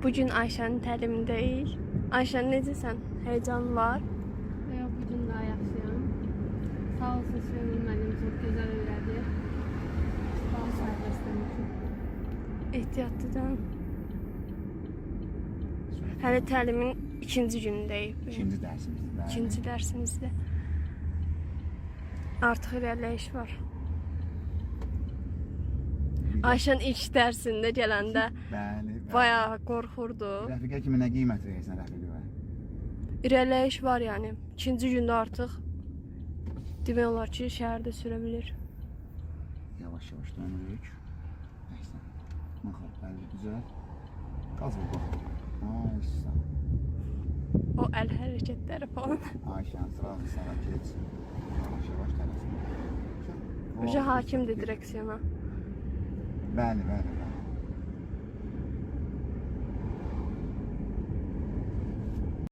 Bugün Ayşənin təlimindəyik. Ayşən necəsən? Heyecan var? Yox, bugün daha yaxşıyam. Sağ olsun Süleyman müəllim çox gözəl öyrədi. Daha sərbəstəm üçün. Ehtiyatlıcan. Hələ təlimin ikinci günündəyik. İkinci dərsimizdir. bəli. İkinci dərsimizdə. Artıq irəliləyiş var. Ayşən ilk dərsində gələndə Bəli. bayağı qorxurdu. Rəfiqə kimi nə qiymət verirsən rəfiqə? İrəliləyiş var yəni. İkinci gündə artıq demək olar ki, şəhərdə sürə bilir. Yavaş-yavaş dönürük. Əhsən. Baxın, bəli, güzel. Qaz vur, bax. Ayşən. O əl hərəkətləri falan. Ayşən, sıralı sana keç. Yavaş-yavaş tələsin. Hoca hakimdir direksiyona. Bəli, bəli.